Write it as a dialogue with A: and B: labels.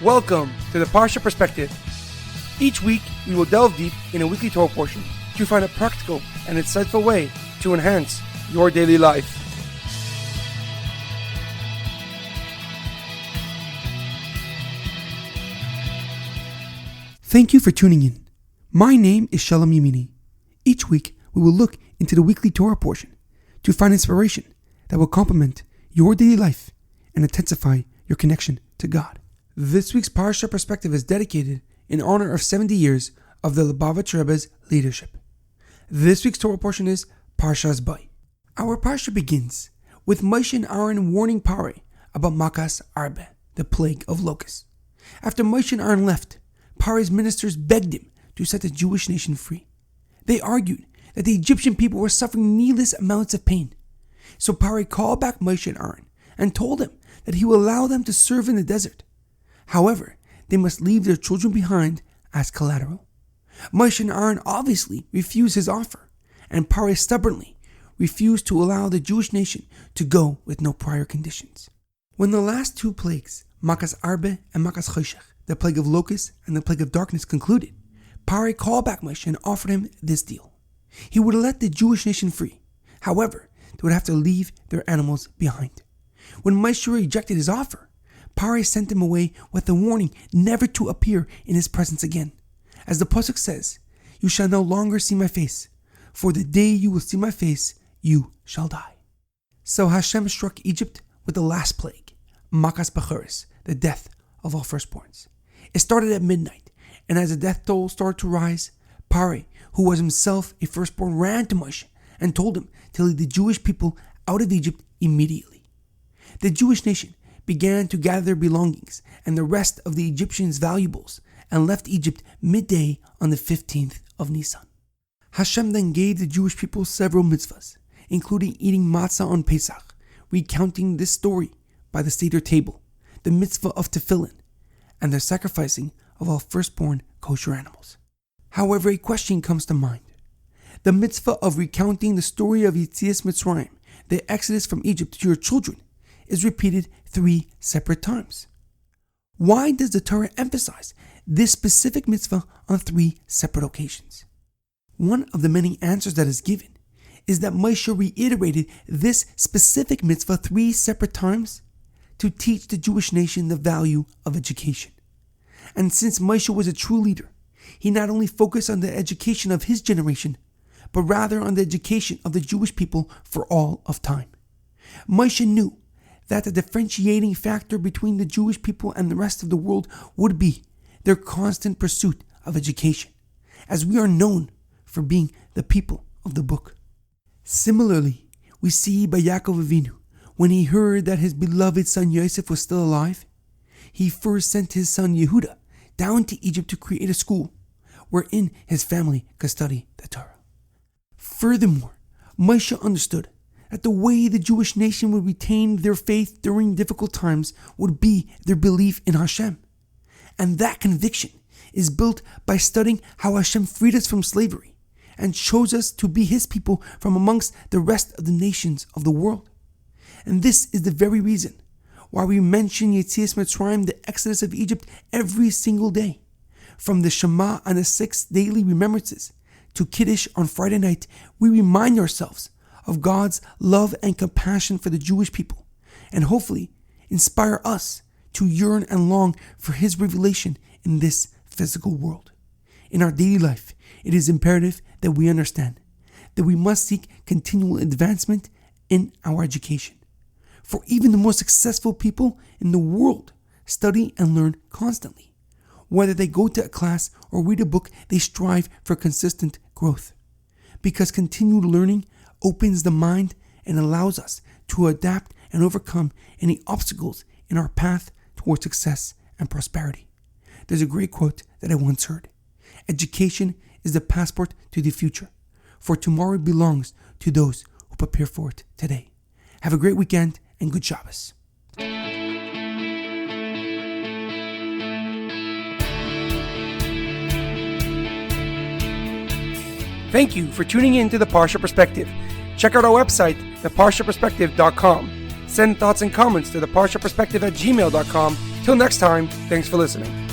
A: Welcome to the Parsha Perspective. Each week, we will delve deep in a weekly Torah portion to find a practical and insightful way to enhance your daily life. Thank you for tuning in. My name is Shalom Yamini. Each week, we will look into the weekly Torah portion to find inspiration that will complement your daily life and intensify your connection to God. This week's Parsha Perspective is dedicated in honor of 70 years of the Lubavitcher Rebbe's leadership. This week's Torah portion is Parshas Bo. Our Parsha begins with Moshe and Aaron warning Pharaoh about Moshe and Aaron, the plague of locusts. After Moshe and Aaron left, Pharaoh's ministers begged him to set the Jewish nation free. They argued that the Egyptian people were suffering needless amounts of pain. So Pharaoh called back Moshe and Aaron and told them that he will allow them to serve in the desert. However, they must leave their children behind as collateral. Moshe and Aaron obviously refused his offer, and Pharaoh stubbornly refused to allow the Jewish nation to go with no prior conditions. When the last two plagues, Makas Arbe and Makas Choshech, the plague of locusts and the plague of darkness, concluded, Pharaoh called back Moshe and offered him this deal. He would let the Jewish nation free. However, they would have to leave their animals behind. When Moshe rejected his offer, Pharaoh sent him away with a warning never to appear in his presence again. As the pasuk says, "You shall no longer see my face, for the day you will see my face, you shall die." So Hashem struck Egypt with the last plague, Makas Bechoros, the death of all firstborns. It started at midnight, and as the death toll started to rise, Pharaoh, who was himself a firstborn, ran to Moshe and told him to lead the Jewish people out of Egypt immediately. The Jewish nation began to gather their belongings and the rest of the Egyptians' valuables and left Egypt midday on the 15th of Nisan. Hashem then gave the Jewish people several mitzvahs, including eating matzah on Pesach, recounting this story by the Seder table, the mitzvah of tefillin, and the sacrificing of all firstborn kosher animals. However, a question comes to mind. The mitzvah of recounting the story of Yetzias Mitzrayim, the exodus from Egypt, to your children, is repeated 3 separate times. Why does the Torah emphasize this specific mitzvah on 3 separate occasions? One of the many answers that is given is that Moshe reiterated this specific mitzvah 3 separate times to teach the Jewish nation the value of education. And since Moshe was a true leader, he not only focused on the education of his generation, but rather on the education of the Jewish people for all of time. Moshe knew that the differentiating factor between the Jewish people and the rest of the world would be their constant pursuit of education, as we are known for being the people of the book. Similarly, we see by Yaakov Avinu, when he heard that his beloved son Yosef was still alive, he first sent his son Yehuda down to Egypt to create a school wherein his family could study the Torah. Furthermore, Moshe understood that the way the Jewish nation would retain their faith during difficult times would be their belief in Hashem. And that conviction is built by studying how Hashem freed us from slavery and chose us to be His people from amongst the rest of the nations of the world. And this is the very reason why we mention Yetzias Mitzrayim, the exodus of Egypt, every single day. From the Shema on the 6 daily remembrances to Kiddush on Friday night, we remind ourselves of God's love and compassion for the Jewish people, and hopefully inspire us to yearn and long for His revelation in this physical world. In our daily life, it is imperative that we understand that we must seek continual advancement in our education. For even the most successful people in the world study and learn constantly. Whether they go to a class or read a book, they strive for consistent growth. Because continued learning opens the mind and allows us to adapt and overcome any obstacles in our path towards success and prosperity. There's a great quote that I once heard. Education is the passport to the future, for tomorrow belongs to those who prepare for it today. Have a great weekend and good Shabbos. Thank you for tuning in to the Parsha Perspective. Check out our website, theparshaperspective.com. Send thoughts and comments to theparshaperspective@gmail.com Till next time, thanks for listening.